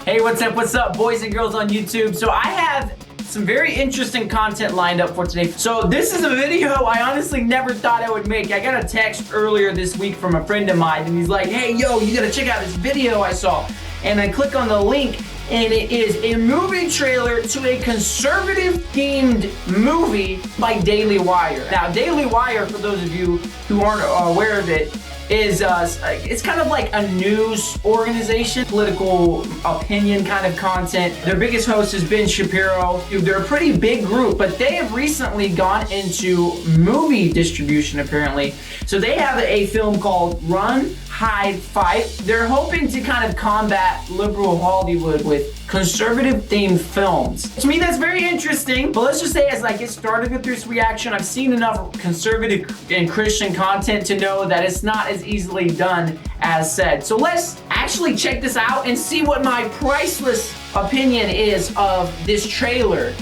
Hey, what's up, boys and girls on YouTube? So I have some very interesting content lined up for today. So this is a video I honestly never thought I would make. I got a text earlier this week from a friend of mine, and he's like, hey, yo, you gotta check out this video I saw. And I click on the link, and it is a movie trailer to a conservative-themed movie by Daily Wire. Now, Daily Wire, for those of you who aren't aware of it, is it's kind of like a news organization, political opinion kind of content. Their biggest host is Ben Shapiro. They're a pretty big group, but they have recently gone into movie distribution apparently. So they have a film called Run, Hide, Fight. They're hoping to kind of combat liberal Hollywood with conservative themed films. To me, that's very interesting, but let's just say as I get started with this reaction, I've seen enough conservative and Christian content to know that it's not as easily done as said. So let's actually check this out and see what my priceless opinion is of this trailer.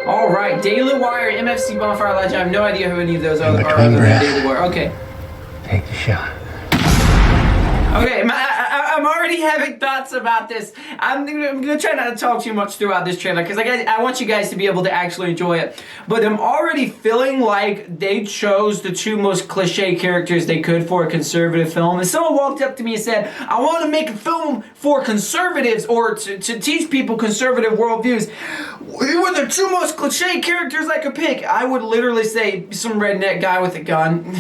All right, Daily Wire, MFC, Bonfire Legend. I have no idea who any of those are. Daily Wire. Okay. Take the shot. Okay, I'm already having thoughts about this. I'm gonna try not to talk too much throughout this trailer because I want you guys to be able to actually enjoy it. But I'm already feeling like they chose the two most cliche characters they could for a conservative film. And someone walked up to me and said, I want to make a film for conservatives or to teach people conservative worldviews. Who are the two most cliche characters I could pick? I would literally say some redneck guy with a gun.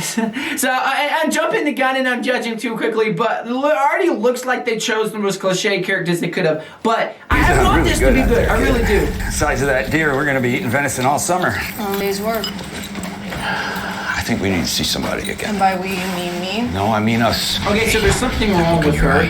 So I'm jumping the gun and I'm judging too quickly, but it already looks like they chose the most cliche characters they could have. But I want this to be good. I really do. Besides of that deer, we're going to be eating venison all summer. Day's work. I think we need to see somebody again. And by we, you mean me? No, I mean us. Okay, so there's something wrong with her.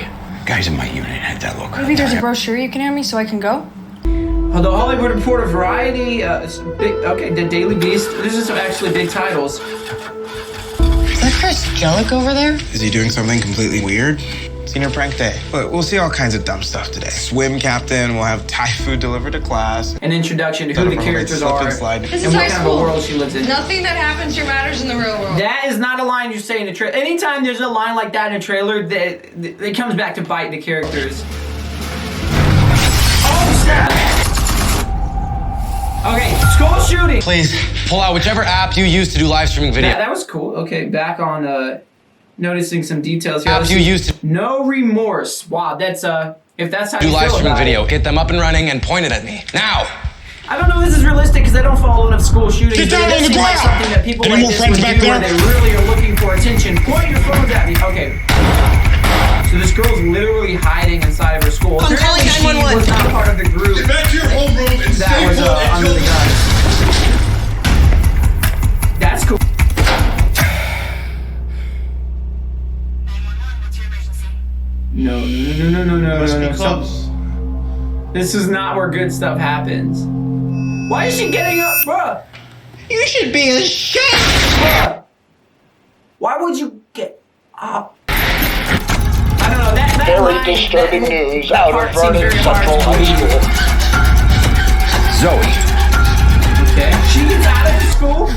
Guys in my unit had that look. Maybe there's a brochure you can hand me so I can go? The Hollywood Reporter, Variety, the Daily Beast. These are some actually big titles. Is that Chris Jellick over there? Is he doing something completely weird? Senior prank day. But we'll see all kinds of dumb stuff today. Swim captain, we'll have Thai food delivered to class. An introduction to who the characters are and This is what high kind school. of a world she lives in. Nothing that happens here matters in the real world. That is not a line you say in a trailer. Anytime there's a line like that in a trailer, it comes back to bite the characters. Oh, snap! Okay, school shooting. Please pull out whichever app you use to do live streaming video. That was cool. Okay, back on noticing some details here. Apps you use to no remorse. Wow, that's if that's how do you live feel streaming about video. it. Get them up and running and point it at me now. I don't know if this is realistic because I don't follow enough school shootings. Get down but it on the seems like ground! something that people Any like more this friends would back do there? where they really are looking for attention. Point your phones at me. Okay. So this girl's literally hiding inside of her school. I'm calling Apparently 911. She was not part of the group Get back to your homeroom and that stay was put under the gun. That's cool. No. This is not where good stuff happens. Why is she getting up, bruh? You should be ashamed! Bruh. Why would you get up? I don't know, that Very line, disturbing news that out part of seems Vernon very hard Central to High believe. School. Zoe. Okay, she gets out of the school.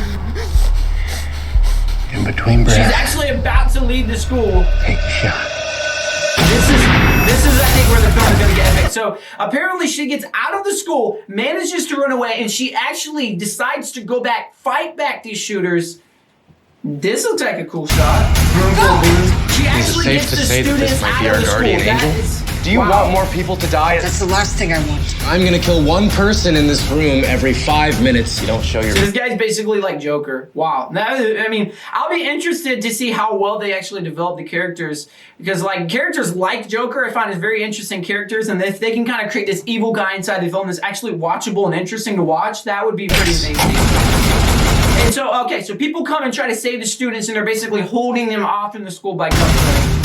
In between She's breaths, actually about to leave the school. take the shot. This is I think where the film is gonna get epic. So apparently she gets out of the school, manages to run away, and she actually decides to go back, fight back these shooters. This looks like a cool shot. Room full of dudes. She actually safe gets to the say that this students might be out our of the guardian school. That angel? is- Do you wow. want more people to die? That's the last thing I want. I'm gonna kill one person in this room every 5 minutes. You don't show your. So this guy's basically like Joker. Wow. I mean, I'll be interested to see how well they actually develop the characters because like characters like Joker I find is very interesting characters, and if they can kind of create this evil guy inside the film that's actually watchable and interesting to watch, that would be pretty amazing. And so, okay, so people come and try to save the students and they're basically holding them off in the school by cutting.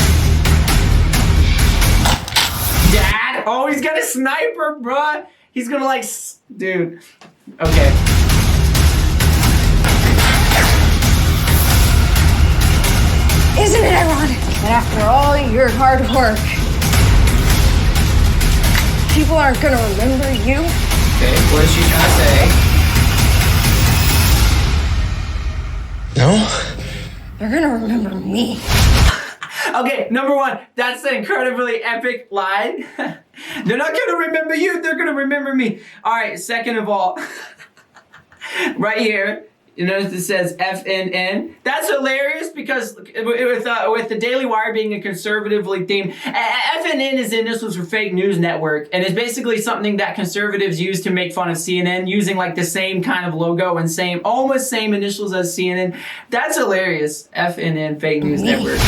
Dad? Oh, he's got a sniper, bruh. He's gonna like, dude. Okay. Isn't it ironic that after all your hard work, people aren't gonna remember you? Okay, what is she trying to say? No. They're gonna remember me. Okay, number one, that's an incredibly epic line. They're not gonna remember you, they're gonna remember me. All right, second of all, right here, you notice it says FNN. That's hilarious because with the Daily Wire being a conservatively themed, FNN is initials for fake news network, and it's basically something that conservatives use to make fun of CNN, using like the same kind of logo and almost same initials as CNN. That's hilarious. FNN, fake news network.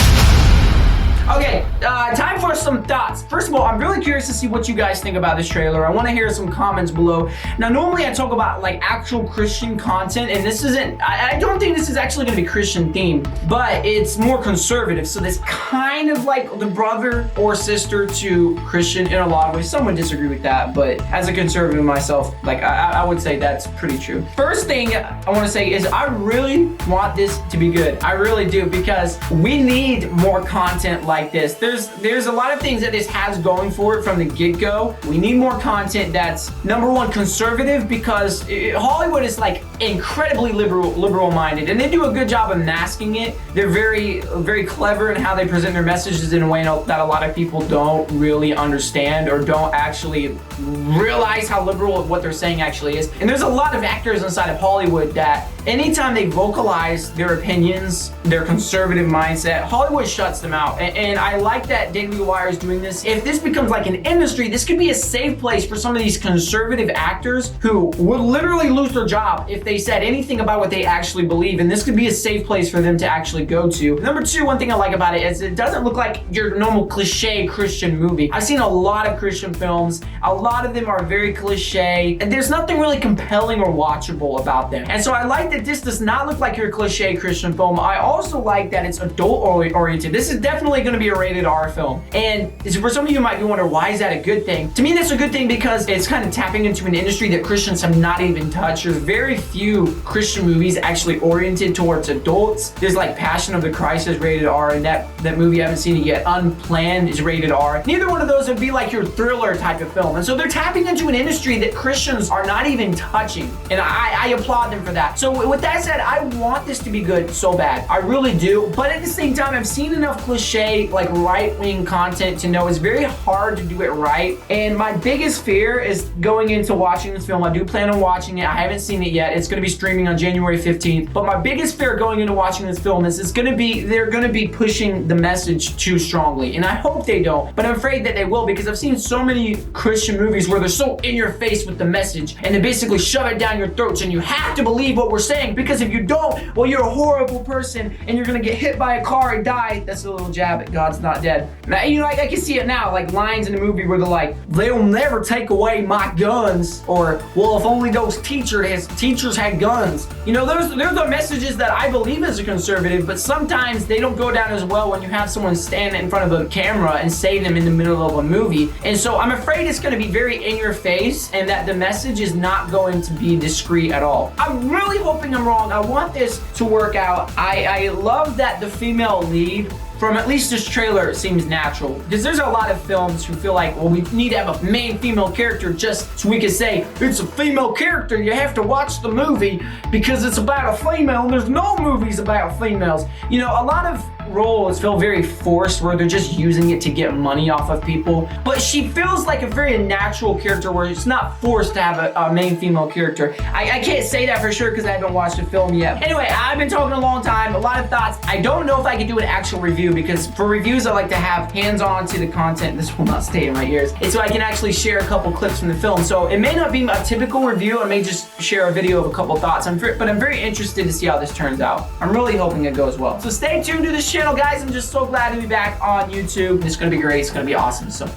Okay, time for some thoughts. First of all, I'm really curious to see what you guys think about this trailer. I want to hear some comments below. Now, normally I talk about like actual Christian content, and this isn't, I don't think this is actually going to be Christian themed, but it's more conservative. So this kind of like the brother or sister to Christian in a lot of ways. Some would disagree with that, but as a conservative myself, like I would say that's pretty true. First thing I want to say is I really want this to be good. I really do, because we need more content like this. There's a lot of things that this has going for it from the get-go. We need more content that's, number one, conservative, because Hollywood is like incredibly liberal minded, and they do a good job of masking it. They're very, very clever in how they present their messages in a way that a lot of people don't really understand or don't actually realize how liberal what they're saying actually is. And there's a lot of actors inside of Hollywood that anytime they vocalize their opinions, their conservative mindset, Hollywood shuts them out. And I like that Daily Wire is doing this. If this becomes like an industry, this could be a safe place for some of these conservative actors who would literally lose their job if they said anything about what they actually believe. And this could be a safe place for them to actually go to. Number two, one thing I like about it is it doesn't look like your normal cliche Christian movie. I've seen a lot of Christian films. A lot of them are very cliche, and there's nothing really compelling or watchable about them. And so I like that this does not look like your cliche Christian film. I also like that it's adult oriented. This is definitely going to be a rated R film. And for some of you might be wondering, why is that a good thing? To me, that's a good thing because it's kind of tapping into an industry that Christians have not even touched. There's very few Christian movies actually oriented towards adults. There's like Passion of the Christ is rated R, and that movie, I haven't seen it yet, Unplanned is rated R. Neither one of those would be like your thriller type of film. And so they're tapping into an industry that Christians are not even touching. And I applaud them for that. So with that said, I want this to be good so bad. I really do. But at the same time, I've seen enough cliche, like right-wing content to know it's very hard to do it right. And my biggest fear is going into watching this film. I do plan on watching it. I haven't seen it yet. It's going to be streaming on January 15th. But my biggest fear going into watching this film is they're going to be pushing the message too strongly. And I hope they don't. But I'm afraid that they will, because I've seen so many Christian movies where they're so in your face with the message and they basically shove it down your throats and you have to believe what we're saying, because if you don't, well, you're a horrible person and you're going to get hit by a car and die. That's a little jab at God's not dead. Now, you know, I can see it now, like lines in the movie where they're like, they'll never take away my guns, or, well, if only those teachers had guns. You know, those are messages that I believe as a conservative, but sometimes they don't go down as well when you have someone stand in front of a camera and say them in the middle of a movie. And so I'm afraid it's going to be very in your face and that the message is not going to be discreet at all. I'm really hoping I'm wrong. I want this to work out. I love that the female lead, from at least this trailer, it seems natural. Because there's a lot of films who feel like, well, we need to have a main female character just so we can say, it's a female character, you have to watch the movie because it's about a female, and there's no movies about females. You know, a lot of roles feel very forced, where they're just using it to get money off of people. But she feels like a very natural character where it's not forced to have a main female character. I can't say that for sure because I haven't watched the film yet. Anyway, I've been talking a long time, a lot of thoughts. I don't know if I can do an actual review, because for reviews I like to have hands-on to the content. This will not stay in my ears. And so I can actually share a couple clips from the film. So it may not be a typical review. I may just share a video of a couple thoughts. But I'm very interested to see how this turns out. I'm really hoping it goes well. So stay tuned to this channel, guys. I'm just so glad to be back on YouTube. It's gonna be great. It's gonna be awesome. So